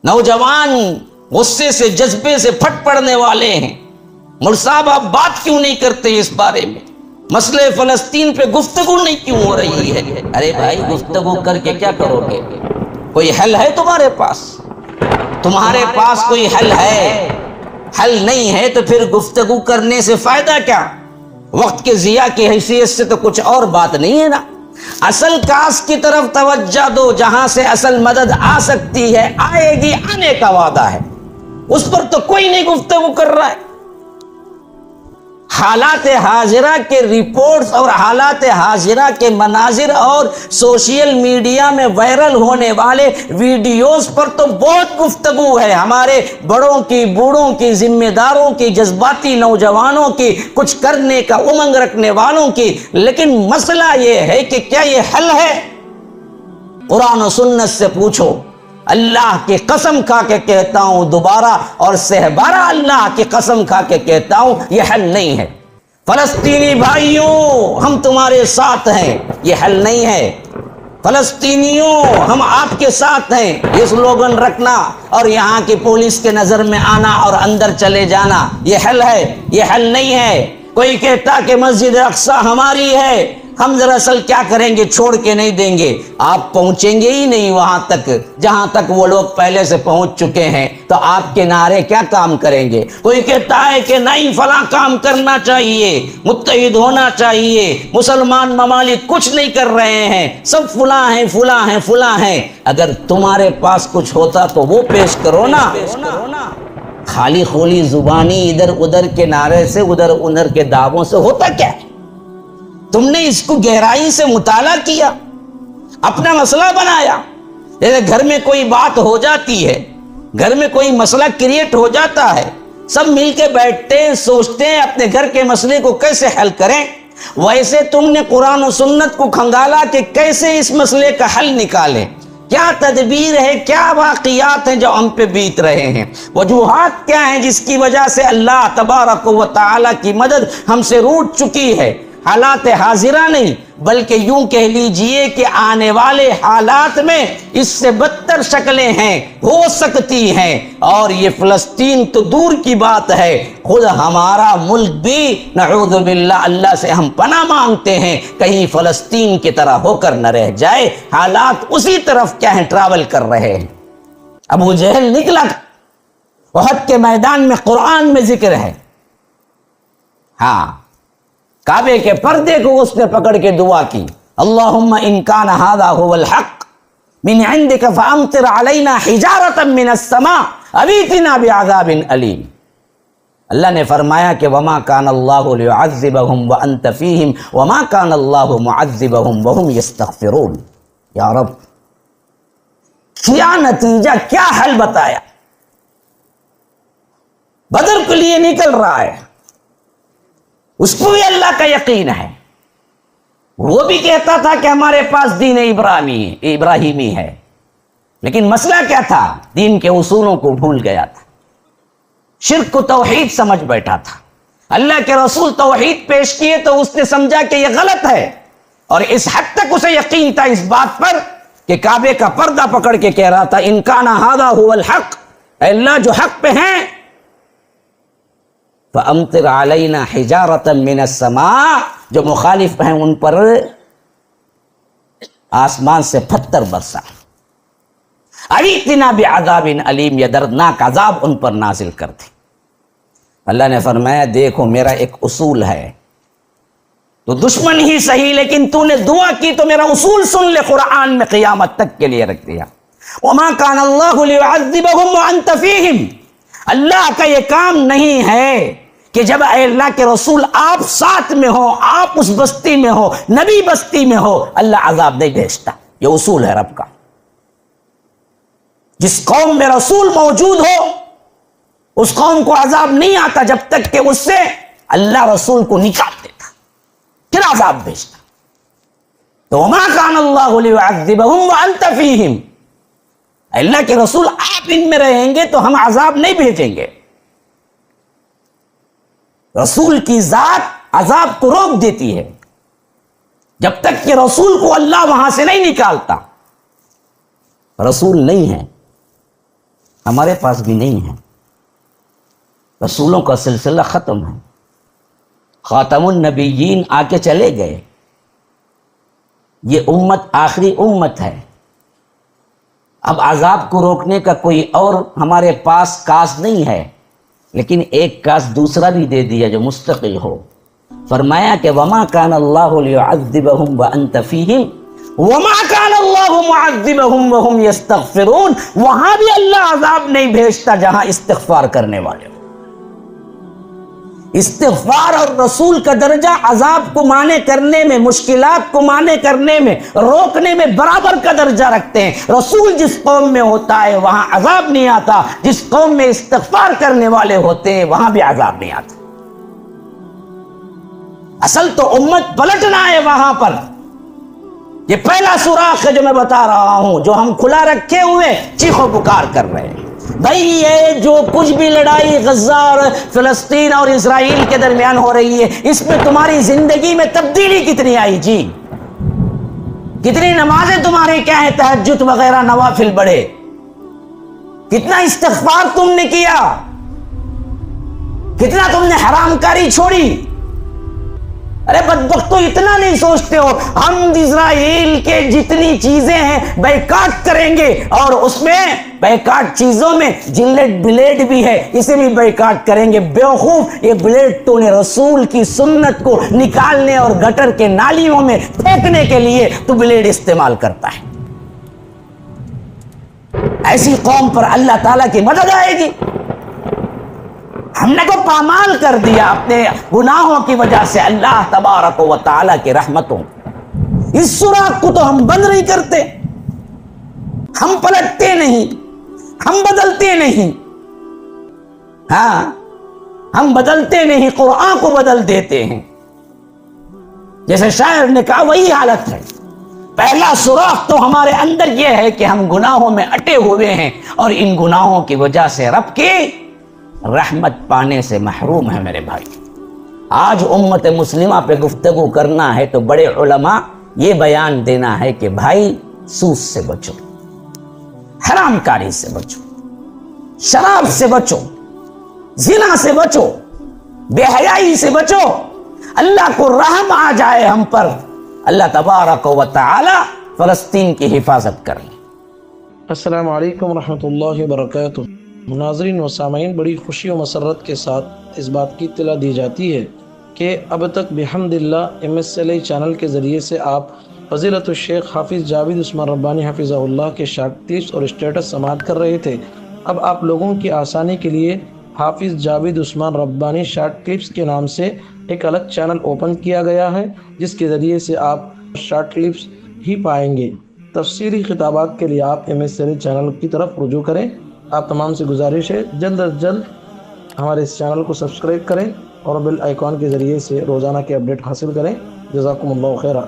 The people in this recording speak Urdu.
نوجوان غصے سے جذبے سے پھٹ پڑنے والے ہیں، مول صاحب آپ بات کیوں نہیں کرتے اس بارے میں؟ مسئلہ فلسطین پہ گفتگو نہیں کیوں ہو رہی ہے؟ ارے بھائی گفتگو کر کے کیا کرو گے؟ کوئی حل ہے تمہارے پاس؟ تمہارے پاس کوئی حل ہے؟ حل نہیں ہے تو پھر گفتگو کرنے سے فائدہ کیا؟ وقت کے ضیاع کی حیثیت سے تو کچھ اور بات نہیں ہے نا۔ اصل کاس کی طرف توجہ دو، جہاں سے اصل مدد آ سکتی ہے، آئے گی، آنے کا وعدہ ہے، اس پر تو کوئی نہیں گفتگو کر رہا ہے۔ حالات حاضرہ کے رپورٹس اور حالات حاضرہ کے مناظر اور سوشل میڈیا میں وائرل ہونے والے ویڈیوز پر تو بہت گفتگو ہے، ہمارے بڑوں کی، بوڑھوں کی، ذمہ داروں کی، جذباتی نوجوانوں کی، کچھ کرنے کا امنگ رکھنے والوں کی، لیکن مسئلہ یہ ہے کہ کیا یہ حل ہے؟ قرآن و سنت سے پوچھو۔ اللہ کی قسم کھا کے کہتا ہوں دوبارہ اور سہبارہ اللہ کی قسم کھا کے کہتا ہوں، یہ حل نہیں ہے۔ فلسطینی بھائیوں ہم تمہارے ساتھ ہیں، یہ حل نہیں ہے۔ فلسطینیوں ہم آپ کے ساتھ ہیں، یہ سلوگن رکھنا اور یہاں کی پولیس کے نظر میں آنا اور اندر چلے جانا یہ حل ہے؟ یہ حل نہیں ہے۔ کوئی کہتا کہ مسجد اقصی ہماری ہے، ہم دراصل کیا کریں گے؟ چھوڑ کے نہیں دیں گے۔ آپ پہنچیں گے ہی نہیں وہاں تک جہاں تک وہ لوگ پہلے سے پہنچ چکے ہیں، تو آپ کے نعرے کیا کام کریں گے؟ کوئی کہتا ہے کہ نہیں فلاں کام کرنا چاہیے، متحد ہونا چاہیے، مسلمان ممالک کچھ نہیں کر رہے ہیں، سب فلاں ہیں فلاں ہیں فلاں ہیں۔ اگر تمہارے پاس کچھ ہوتا تو وہ پیش کرو نا۔ خالی خولی زبانی ادھر ادھر کے نعرے سے، ادھر ادھر کے دعووں سے ہوتا کیا ہے؟ تم نے اس کو گہرائی سے مطالعہ کیا، اپنا مسئلہ بنایا؟ جیسے گھر میں کوئی بات ہو جاتی ہے، گھر میں کوئی مسئلہ کریٹ ہو جاتا ہے، سب مل کے بیٹھتے ہیں، سوچتے ہیں اپنے گھر کے مسئلے کو کیسے حل کریں، ویسے تم نے قرآن و سنت کو کھنگالا کہ کیسے اس مسئلے کا حل نکالیں، کیا تدبیر ہے، کیا واقعات ہیں جو ہم پہ بیت رہے ہیں، وجوہات کیا ہیں جس کی وجہ سے اللہ تبارک و تعالی کی مدد ہم سے روٹ چکی ہے۔ حالات حاضرہ نہیں بلکہ یوں کہہ لیجئے کہ آنے والے حالات میں اس سے بدتر شکلیں ہیں، ہو سکتی ہیں، اور یہ فلسطین تو دور کی بات ہے، خود ہمارا ملک بھی نعوذ باللہ اللہ سے ہم پناہ مانگتے ہیں کہیں فلسطین کی طرح ہو کر نہ رہ جائے۔ حالات اسی طرف کیا ہیں، ٹریول کر رہے ہیں۔ ابو جہل نکلا، احد کے میدان میں قرآن میں ذکر ہے، ہاں کعبے کے پردے کو اس نے پکڑ کے دعا کی، اللہم ان کان ھذا ھو الحق من عندک فامطر علینا حجارۃ من السماء او ائتنا بعذاب علیم۔ اللہ نے فرمایا کہ وما کان اللہ لیعذبہم وانت فیہم وما کان اللہ معذبہم وہم یستغفرون۔ یا رب کیا نتیجہ، کیا حل بتایا؟ بدر کے لیے نکل رہا ہے، اس کو بھی اللہ کا یقین ہے، وہ بھی کہتا تھا کہ ہمارے پاس دین ابراہیمی ہے، لیکن مسئلہ کیا تھا؟ دین کے اصولوں کو بھول گیا تھا، شرک کو توحید سمجھ بیٹھا تھا۔ اللہ کے رسول توحید پیش کیے تو اس نے سمجھا کہ یہ غلط ہے، اور اس حد تک اسے یقین تھا اس بات پر کہ کعبے کا پردہ پکڑ کے کہہ رہا تھا ان کان ھذا ھو الحق، اے اللہ جو حق پہ ہیں فَأَمْطِرْ عَلَيْنَا حِجَارَةً مِّنَ السَّمَاءِ، جو مخالف ہیں ان پر آسمان سے پتھر برسا، اَوِئْتِنَا بِعَذَابٍ عَلِيمٍ، یہ دردناک عذاب ان پر نازل کر دے۔ اللہ نے فرمایا دیکھو میرا ایک اصول ہے، تو دشمن ہی صحیح لیکن تو نے دعا کی تو میرا اصول سن لے، قرآن میں قیامت تک کے لیے رکھ دیا۔ وَمَا كَانَ اللَّهُ لِيُعَذِّبَهُمْ وَأَنْتَ فِيهِمْ، اللہ کا یہ کام نہیں ہے کہ جب اے اللہ کے رسول آپ ساتھ میں ہو، آپ اس بستی میں ہو، نبی بستی میں ہو، اللہ عذاب نہیں بھیجتا، یہ اصول ہے رب کا۔ جس قوم میں رسول موجود ہو اس قوم کو عذاب نہیں آتا جب تک کہ اس سے اللہ رسول کو نکال دیتا، پھر عذاب بھیجتا۔ تو وما کان اللہ لیعذبہم وانت فیہم، اللہ کے رسول آپ ان میں رہیں گے تو ہم عذاب نہیں بھیجیں گے۔ رسول کی ذات عذاب کو روک دیتی ہے جب تک کہ رسول کو اللہ وہاں سے نہیں نکالتا۔ رسول نہیں ہے ہمارے پاس بھی نہیں ہے. رسولوں کا سلسلہ ختم ہے. خاتم النبیین آ کے چلے گئے. یہ امت آخری امت ہے. اب عذاب کو روکنے کا کوئی اور ہمارے پاس کاس نہیں ہے، لیکن ایک کاس دوسرا بھی دے دیا جو مستقل ہو. فرمایا کہ وما کان اللہ لیعذبہم وانت فیہم وما کان اللہ معذبہم وہم یستغفرون. وہاں بھی اللہ عذاب نہیں بھیجتا جہاں استغفار کرنے والے ہو. استغفار اور رسول کا درجہ عذاب کو مانے کرنے میں، مشکلات کو مانے کرنے میں، روکنے میں برابر کا درجہ رکھتے ہیں. رسول جس قوم میں ہوتا ہے وہاں عذاب نہیں آتا، جس قوم میں استغفار کرنے والے ہوتے ہیں وہاں بھی عذاب نہیں آتا. اصل تو امت پلٹنا ہے وہاں پر. یہ پہلا سوراخ ہے جو میں بتا رہا ہوں، جو ہم کھلا رکھے ہوئے چیخ و پکار کر رہے ہیں. بھائی یہ جو کچھ بھی لڑائی غزہ اور فلسطین اور اسرائیل کے درمیان ہو رہی ہے، اس میں تمہاری زندگی میں تبدیلی کتنی آئی جی؟ کتنی نمازیں تمہاری کیا ہیں، تہجد وغیرہ نوافل بڑھے؟ کتنا استغفار تم نے کیا؟ کتنا تم نے حرام کاری چھوڑی؟ ارے بدبختو اتنا نہیں سوچتے ہو. ہم اسرائیل کے جتنی چیزیں ہیں بیکاٹ کریں گے، اور اس میں بیکاٹ چیزوں میں جلد بلیڈ بھی ہے، اسے بھی بیکاٹ کریں گے. بیوقوف، یہ بلیڈ تو نے رسول کی سنت کو نکالنے اور گٹر کے نالیوں میں پھینکنے کے لیے تو بلیڈ استعمال کرتا ہے. ایسی قوم پر اللہ تعالیٰ کی مدد آئے گی. ہم نے کو پامال کر دیا اپنے گناہوں کی وجہ سے اللہ تبارک و تعالیٰ کی رحمتوں. اس سوراخ کو تو ہم بند نہیں کرتے، ہم پلٹتے نہیں، ہم بدلتے نہیں. ہاں، ہم بدلتے نہیں، قرآن کو بدل دیتے ہیں. جیسے شاعر نے کہا وہی حالت ہے. پہلا سوراخ تو ہمارے اندر یہ ہے کہ ہم گناہوں میں اٹے ہوئے ہیں اور ان گناہوں کی وجہ سے رب کی رحمت پانے سے محروم ہے. میرے بھائی، آج امت مسلمہ پہ گفتگو کرنا ہے تو بڑے علماء یہ بیان دینا ہے کہ بھائی سود سے بچو، حرام کاری سے بچو، شراب سے بچو، زنا سے بچو، بے حیائی سے بچو. اللہ کو رحم آ جائے ہم پر، اللہ تبارک و تعالی فلسطین کی حفاظت کرے. السلام علیکم ورحمۃ اللہ وبرکاتہ. ناظرین و سامعین، بڑی خوشی و مسرت کے ساتھ اس بات کی اطلاع دی جاتی ہے کہ اب تک بحمد اللہ MSLA چینل کے ذریعے سے آپ فضیلت الشیخ حافظ جاوید عثمان ربانی حفظہ اللہ کے شارٹ کلپس اور اسٹیٹس سماعت کر رہے تھے. اب آپ لوگوں کی آسانی کے لیے حافظ جاوید عثمان ربانی شارٹ کلپس کے نام سے ایک الگ چینل اوپن کیا گیا ہے، جس کے ذریعے سے آپ شارٹ کلپس ہی پائیں گے. تفصیلی خطابات کے لیے آپ MSLA چینل کی طرف رجوع کریں. آپ تمام سے گزارش ہے جلد از جلد ہمارے اس چینل کو سبسکرائب کریں اور بیل آئیکن کے ذریعے سے روزانہ کے اپڈیٹ حاصل کریں. جزاکم اللہ خیرہ.